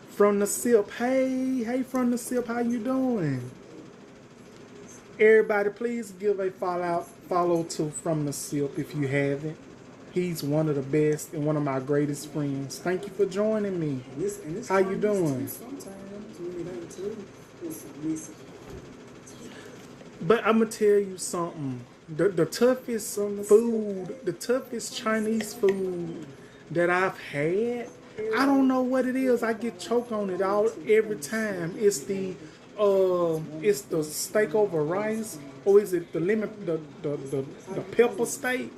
From the Sip, hey from the Sip, how you doing? Everybody, please give a follow to From the Sip if you haven't. He's one of the best and one of my greatest friends. Thank you for joining me. How you doing? But I'm gonna tell you something. The toughest food, the toughest Chinese food that I've had, I don't know what it is. I get choked on it every time. It's the steak over rice, or is it the pepper steak?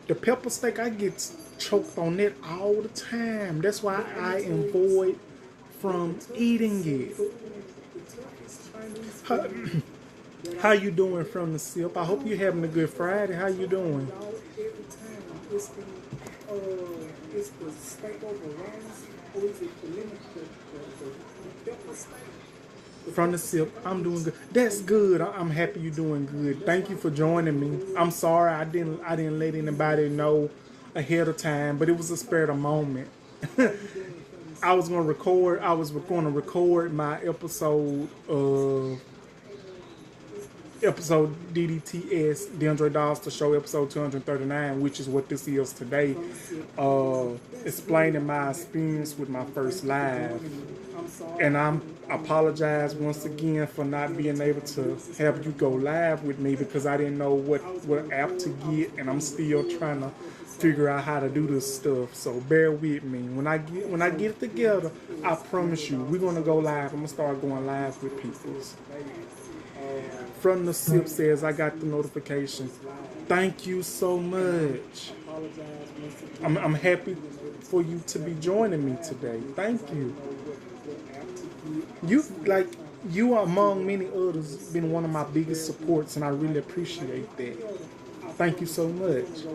The pepper steak, I get choked on that all the time. That's why I avoid from eating it. How you doing From the Sip? I hope you're having a good Friday. How you doing? It's the steak over rice, or is it the pepper steak? From the Sip, I'm doing good. That's good. I'm happy you're doing good. Thank you for joining me. I'm sorry I didn't let anybody know ahead of time, but it was a spur of the moment. I was going to record my episode DDTS, DeAndre Dolls to Show episode 239, which is what this is today, explaining my experience with my first live. And I apologize once again for not being able to have you go live with me because I didn't know what app to get, and I'm still trying to figure out how to do this stuff. So bear with me. When I get it together, I promise you, we're gonna go live. I'm gonna start going live with people. From the Sip says, I got the notification. Thank you so much. I'm happy for you to be joining me today. Thank you. You are among many others been one of my biggest supports, and I really appreciate that. Thank you so much.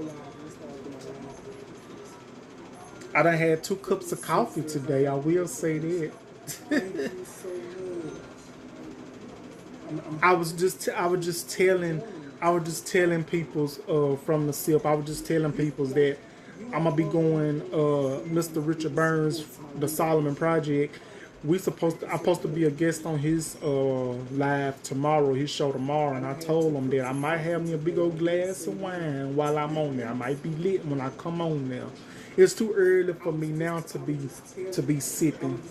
I done had 2 cups of coffee today. I will say that. I was just telling people's From the Sip. I was just telling people's that I'm gonna be going Mr. Richard Burns, the Solomon Project. I'm supposed to be a guest on his live tomorrow, his show tomorrow, and I told him that I might have me a big old glass of wine while I'm on there. I might be lit when I come on there. It's too early for me now to be sipping.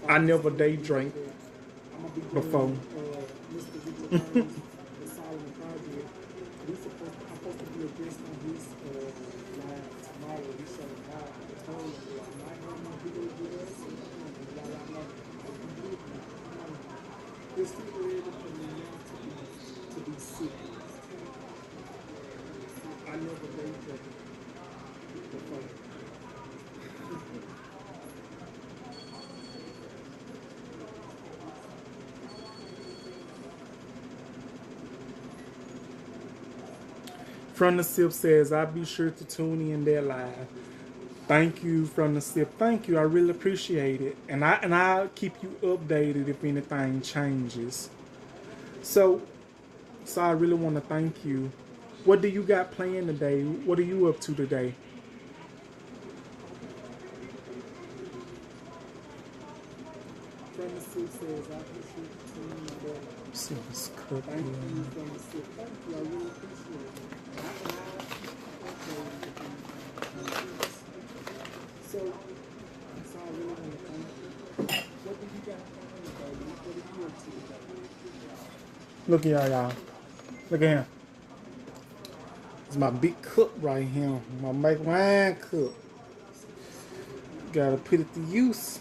I never day drank before. From the Sip says, I'll be sure to tune in there live. Thank you, From the Sip. Thank you. I really appreciate it. And I'll keep you updated if anything changes. So I really want to thank you. What do you got planned today? What are you up to today? See this cup here. Look at y'all. Look at him. It's my big cup right here. My make wine cup. Gotta put it to use.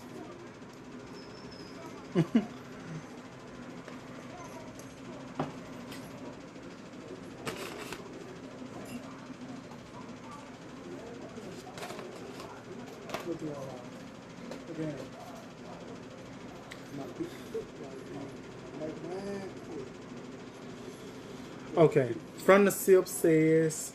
Okay, from the sip says,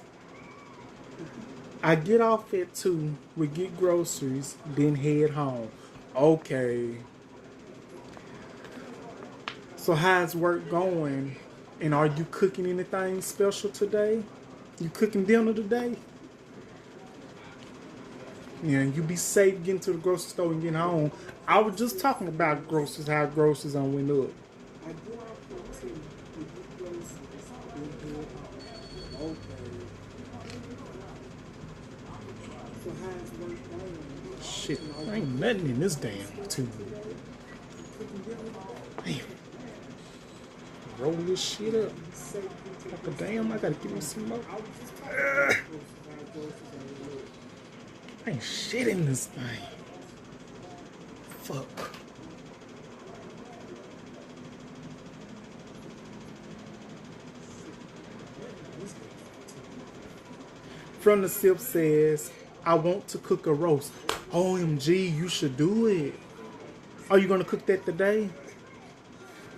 I get off at 2, we get groceries, then head home. Okay. So how's work going? And are you cooking anything special today? You cooking dinner today? Yeah, you be safe getting to the grocery store and getting home. I was just talking about groceries, how groceries on went up. Shit, ain't nothing in this damn tube. Damn. Roll this shit up. Like a damn, I gotta give me some more. Ain't shit in this thing. Fuck. From the sip says, I want to cook a roast. OMG, you should do it. Are you gonna cook that today?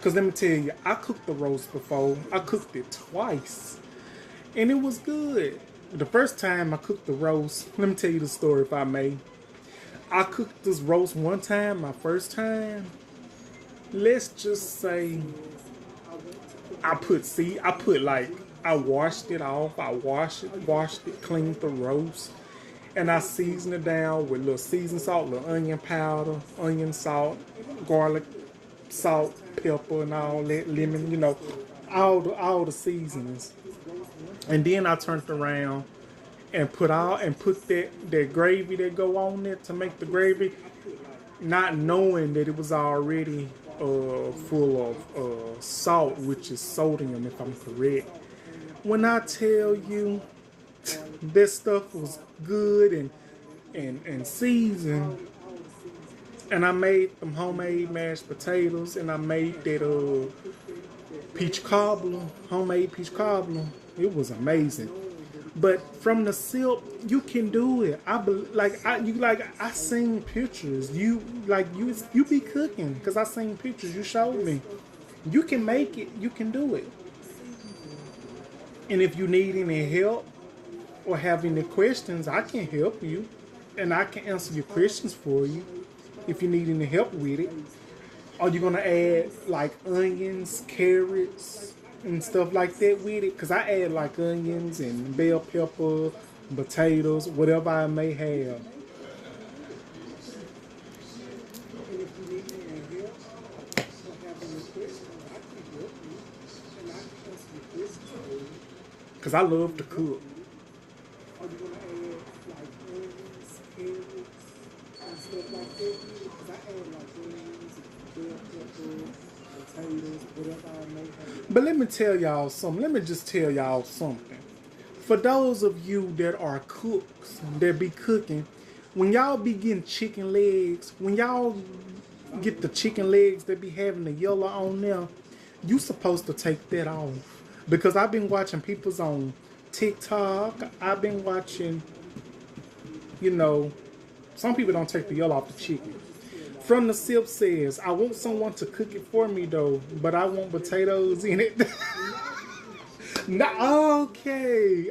Cause let me tell you, I cooked the roast before. I cooked it twice. And it was good. The first time I cooked the roast, let me tell you the story if I may. I cooked this roast one time, my first time. Let's just say I washed it off. I washed it, cleaned the roast. And I seasoned it down with little seasoned salt, little onion powder, onion salt, garlic, salt, pepper, and all that, lemon, you know, all the seasonings. And then I turned around and put that gravy that go on it to make the gravy, not knowing that it was already full of salt, which is sodium, if I'm correct. When I tell you this stuff was good and seasoned, and I made them homemade mashed potatoes, and I made that peach cobbler, homemade peach cobbler. It was amazing. But from the sip, you can do it. I seen pictures. You be cooking because I seen pictures. You showed me. You can make it. You can do it. And if you need any help or have any questions, I can help you, and I can answer your questions for you if you need any help with it. Are you gonna add like onions, carrots, and stuff like that with it? Because I add like onions and bell pepper, potatoes, whatever I may have. Because I love to cook. But let me tell y'all something. Let me just tell y'all something. For those of you that are cooks, that be cooking, when y'all be getting chicken legs, when y'all get the chicken legs that be having the yellow on them, you supposed to take that off. Because I've been watching people's on TikTok. I've been watching, some people don't take the yellow off the chicken. From the sip says, I want someone to cook it for me though, but I want potatoes in it.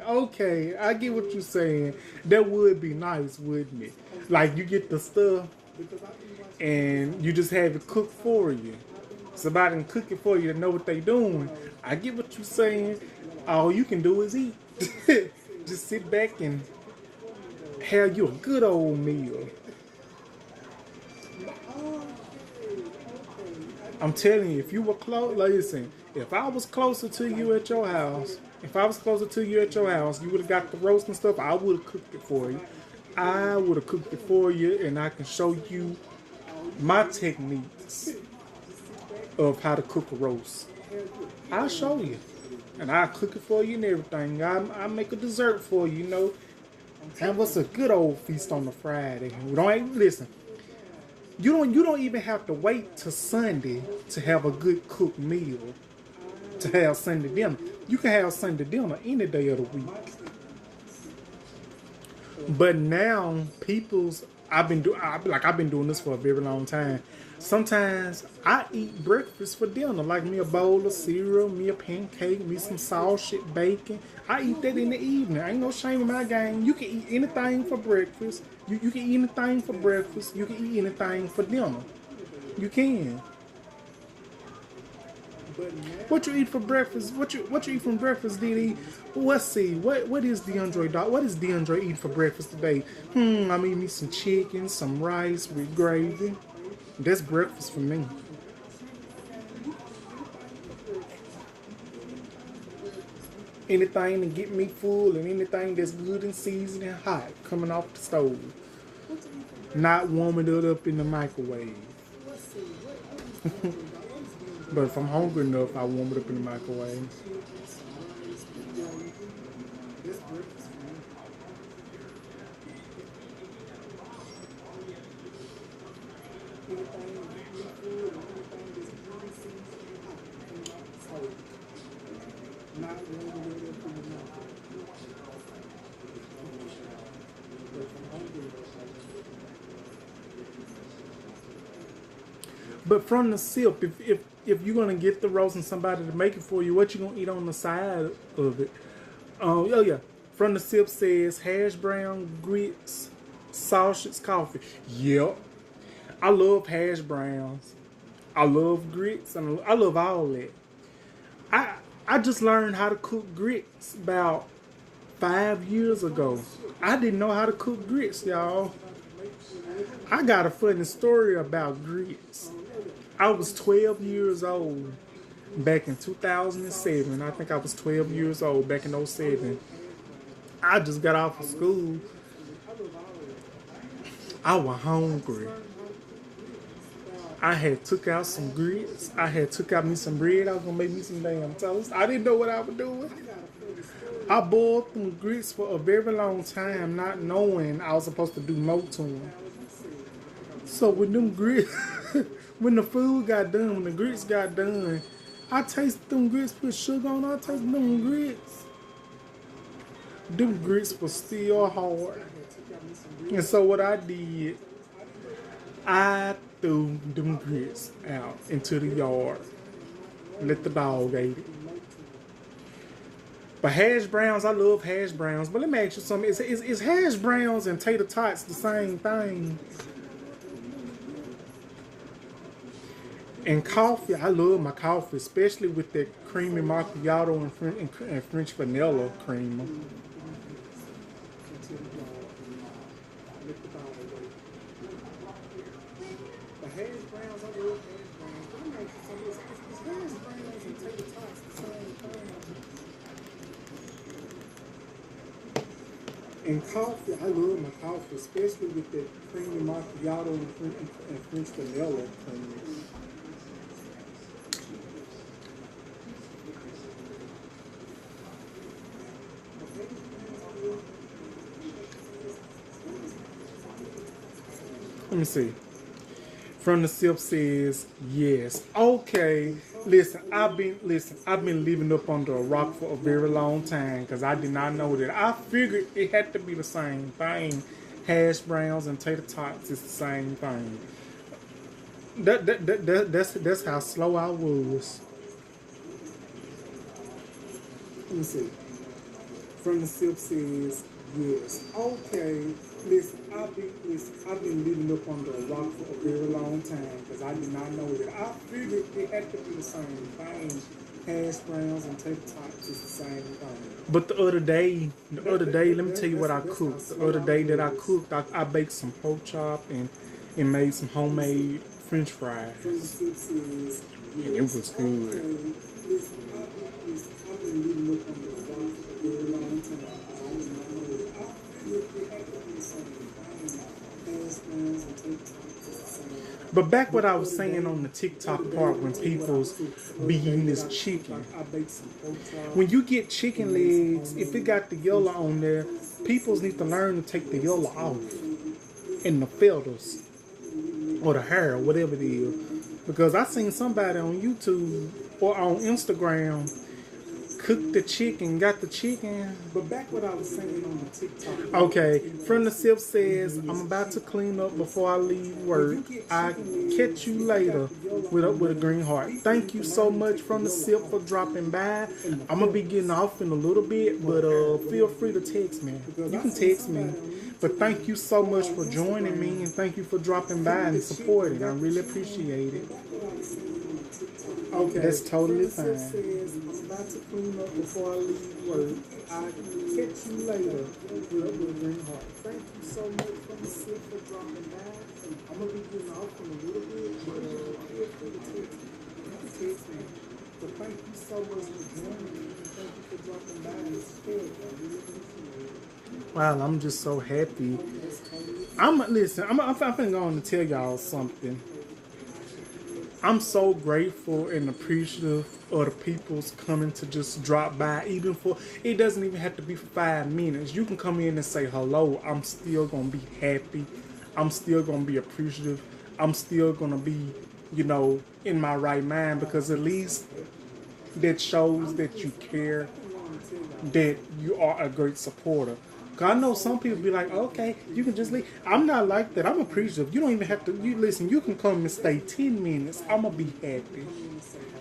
Okay, I get what you're saying. That would be nice, wouldn't it? Like you get the stuff and you just have it cooked for you. somebody can cook it for you to know what they doing. I get what you're saying. All you can do is eat. Just sit back and have you a good old meal. I'm telling you, if you were close, listen, if I was closer to you at your house, you would have got the roast and stuff, I would have cooked it for you. I would have cooked it for you, and I can show you my techniques of how to cook a roast. I'll show you. And I'll cook it for you and everything. I'll make a dessert for you, you know. Have us a good old feast on the Friday. Listen. You don't even have to wait till Sunday to have a good cooked meal. To have Sunday dinner. You can have Sunday dinner any day of the week. But now I've been doing this for a very long time. Sometimes I eat breakfast for dinner, like me a bowl of cereal, me a pancake, me some sausage, bacon. I eat that in the evening. Ain't no shame in my game. You can eat anything for breakfast. You can eat anything for breakfast. You can eat anything for dinner. You can. What you eat for breakfast? What you eat for breakfast, DD? Let's see. What is DeAndre? What is DeAndre eating for breakfast today? I'm eating me some chicken, some rice with gravy. That's breakfast for me. Anything to get me full and anything that's good and seasoned and hot coming off the stove. Not warming it up in the microwave. But if I'm hungry enough, I warm it up in the microwave. But from the sip, if you're gonna get the roast and somebody to make it for you, what you gonna eat on the side of it? Oh yeah, from the sip says hash brown, grits, sausage, coffee. Yep, I love hash browns. I love grits, and I love all that. I just learned how to cook grits about 5 years ago. I didn't know how to cook grits, y'all. I got a funny story about grits. I was 12 years old back in 2007. I think I was 12 years old back in 07. I just got off of school. I was hungry. I had took out some grits. I had took out me some bread. I was gonna make me some damn toast. I didn't know what I was doing. I boiled some grits for a very long time, not knowing I was supposed to do more to them. So when them grits, when the food got done, when the grits got done, I tasted them grits, put sugar on. I tasted them grits. Them grits were still hard. And so what I did, I threw them grits out into the yard. Let the dog eat it. But hash browns, I love hash browns. But let me ask you something. Is hash browns and tater tots the same thing? And coffee, I love my coffee, especially with that creamy macchiato and French vanilla creamer. And coffee, I love my coffee, especially with that creamy macchiato and French vanilla creamer. Let me see. From the sip says yes. Okay. Listen, I've been living up under a rock for a very long time because I did not know that. I figured it had to be the same thing. Hash browns and tater tots is the same thing. That's how slow I was. Let me see. From the sip says Yes. Okay. Listen, I've been living up under a rock for a very long time because I did not know that. I figured it had to be the same thing. Hash browns and TikToks is the same thing. But the other day, let me tell you what I cooked. The other day that I cooked, I baked some pork chop and made some homemade French fries. And it was good. But back what I was saying on the TikTok part when people's be eating this chicken. When you get chicken legs, if it got the yellow on there, peoples need to learn to take the yellow off. And the feathers. Or the hair, whatever it is. Because I seen somebody on YouTube or on Instagram cook the chicken, got the chicken. But back what I was saying on the TikTok. Okay, Friend of Sip says, I'm about to clean up before I leave work. I catch you later with a green heart. Thank you so much From the Sip for dropping by. I'm going to be getting off in a little bit, but feel free to text me. You can text me. But thank you so much for joining me and thank you for dropping by and supporting. I really appreciate it. Okay, that's totally fine. I'm about to clean up before I leave work. I'll catch you later with a green heart. Thank you so much From the Sip for dropping by. I'm going to be getting off in a little bit, but feel free to text me. But thank you so much for joining me. Thank you for dropping by and support. I really appreciate it. Wow, I'm just so happy. I'm finna go on to tell y'all something. I'm so grateful and appreciative of the people's coming to just drop by, even for, it doesn't even have to be for 5 minutes. You can come in and say hello. I'm still going to be happy. I'm still going to be appreciative. I'm still going to be, in my right mind because at least that shows that you care, that you are a great supporter. Cause I know some people be like, okay, you can just leave. I'm not like that. I'm appreciative. You don't even have to. You listen. You can come and stay 10 minutes. I'm gonna be happy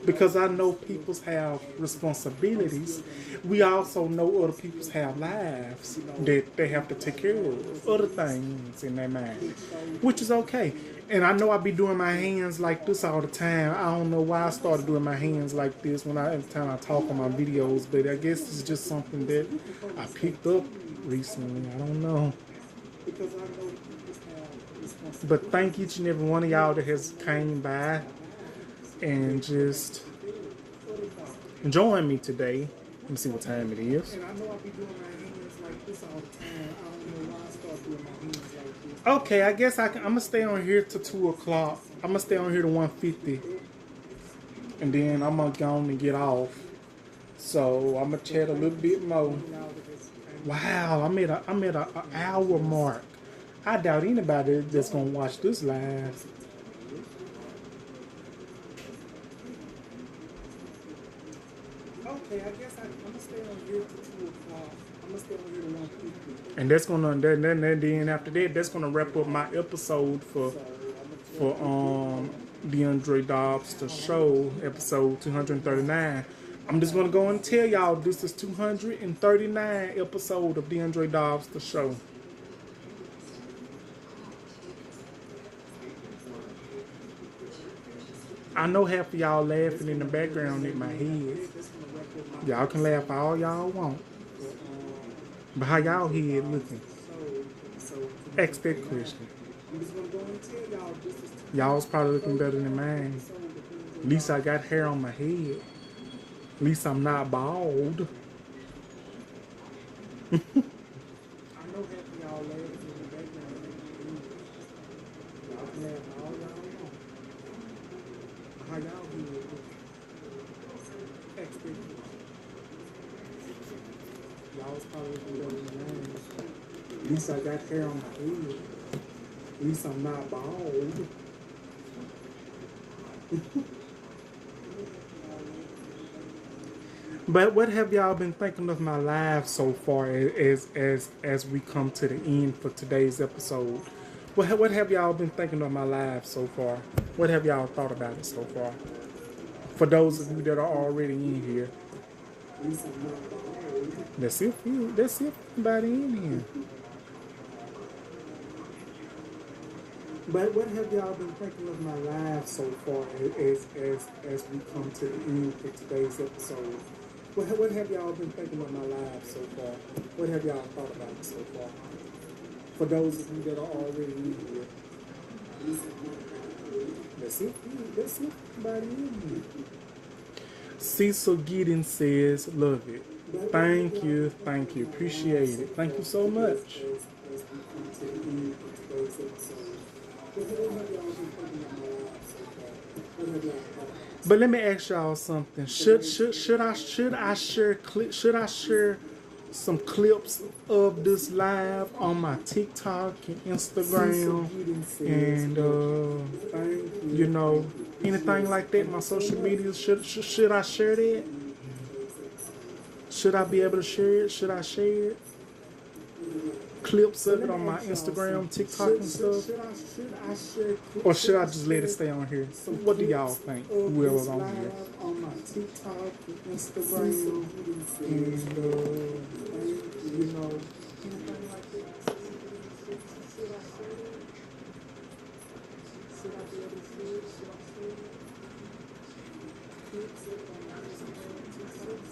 because I know people's have responsibilities. We also know other people's have lives that they have to take care of, other things in their mind, which is okay. And I know I be doing my hands like this all the time. I don't know why I started doing my hands like this every time I talk on my videos, but I guess it's just something that I picked up recently. I don't know. But thank each and every one of y'all that has came by and just joined me today. Let me see what time it is. Okay, I guess I'm gonna stay on here till 2 o'clock. I'm gonna stay on here to 1:50, and then I'm gonna go on and get off. So I'm gonna chat a little bit more. Wow, I'm at an hour mark. I doubt anybody that's gonna watch this live. Okay, I guess I'm gonna stay on here till 2 o'clock. I'm gonna stay on here to 1:50. And that's gonna then after that, that's gonna wrap up my episode for DeAndre Dobbs the show, episode 239. I'm just gonna go and tell y'all this is 239 episode of DeAndre Dobbs the show. I know half of y'all laughing in the background in my head. Y'all can laugh all y'all want. But how y'all head looking? Ask that question. Y'all's probably looking better than mine. At least I got hair on my head. At least I'm not bald. I know half of y'all laughing in the background. Y'all can laugh all y'all want. How y'all head looking? Y'all's probably looking better than mine. At least I got hair on my head. At least I'm not bald. But what have y'all been thinking of my live so far as we come to the end for today's episode? What have y'all been thinking of my live so far? What have y'all thought about it so far? For those of you that are already in here. That's it for you. That's it for everybody in here. But what have y'all been thinking of my live so far as we come to the end of today's episode? What have y'all been thinking of my live so far? What have y'all thought about it so far? For those of you that are already in here. That's it. That's it. Everybody in here. Cecil Giddens says, love it. Thank you. Thank you. Appreciate it. Thank you so much. But let me ask y'all something. Should I share some clips of this live on my TikTok and Instagram and you know, anything like that? My social media. Should I share that? Should I be able to share it? Should I share it? Clips of it on my Instagram, TikTok, and stuff? Or should I just let it stay on here? What do y'all think? Whoever's on here. On my TikTok, Instagram, and you know, anything like that. Should I be able to share it? Should I share it? Clips of it on my Instagram, TikTok,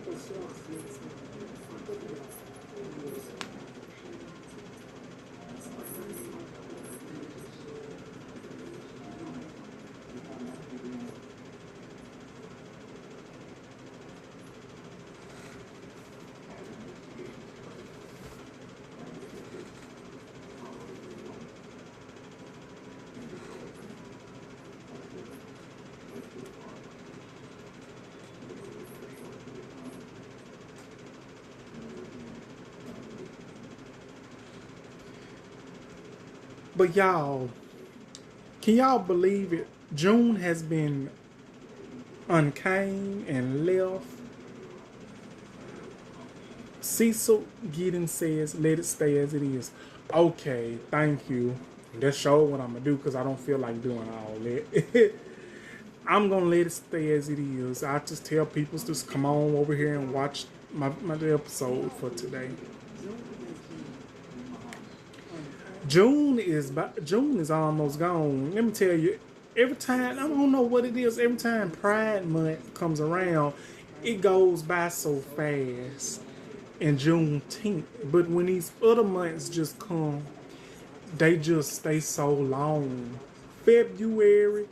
or should I share it? But y'all, can y'all believe it? June has been unkind and left. Cecil Giddens says, let it stay as it is. Okay, thank you. That's sure what I'm going to do because I don't feel like doing all that. I'm going to let it stay as it is. I just tell people to just come on over here and watch my episode for today. June is almost gone. Let me tell you, every time, I don't know what it is, every time Pride Month comes around, it goes by so fast. And Juneteenth. But when these other months just come, they just stay so long. February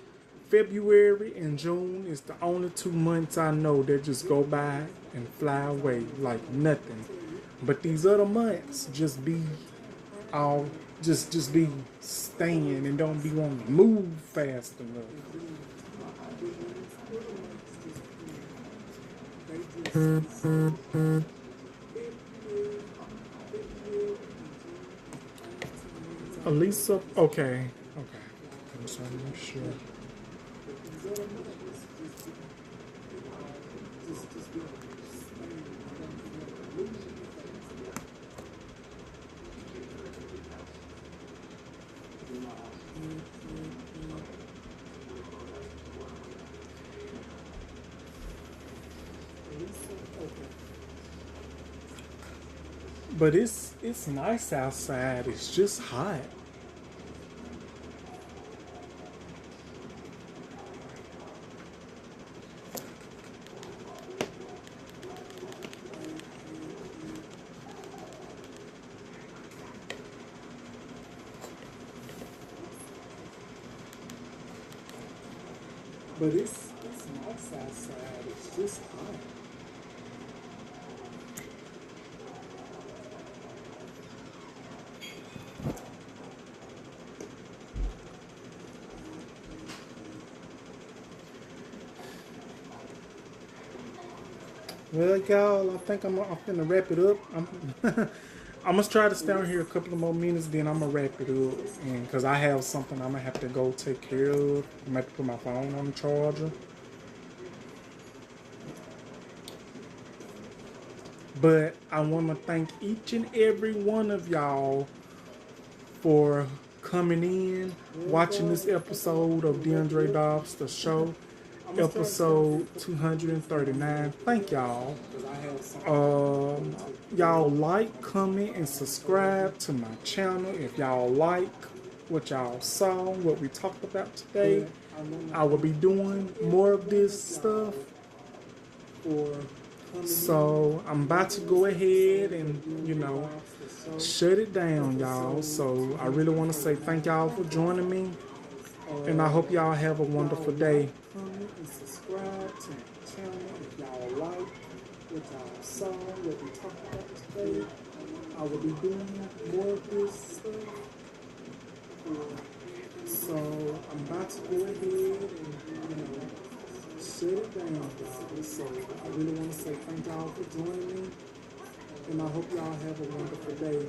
and June is the only 2 months I know that just go by and fly away like nothing. But these other months just be all just be staying and don't be wanting to move fast enough. Elisa, okay. I'm sorry, I'm sure. But it's nice outside. It's just hot. But it's nice outside. It's just hot. Well, y'all, I think I'm gonna wrap it up. I'm gonna try to stay on here a couple of more minutes, then I'm gonna wrap it up. And because I have something I'm gonna have to go take care of. I'm gonna have to put my phone on the charger. But I want to thank each and every one of y'all for coming in, watching this episode of DeAndre Dobbs, the show. episode 239. Thank y'all. Y'all like, comment, and subscribe to my channel if y'all like what y'all saw, what we talked about today. I will be doing more of this stuff. So I'm about to go ahead and, you know, shut it down, y'all. So I really want to say thank y'all for joining me. And I hope y'all have a wonderful day. Comment and subscribe to my channel if y'all like what y'all saw, what we talked about today. I will be doing more of this stuff. So I'm about to go ahead and, you know, shut it down, y'all. So I really want to say thank y'all for joining me. And I hope y'all have a wonderful day.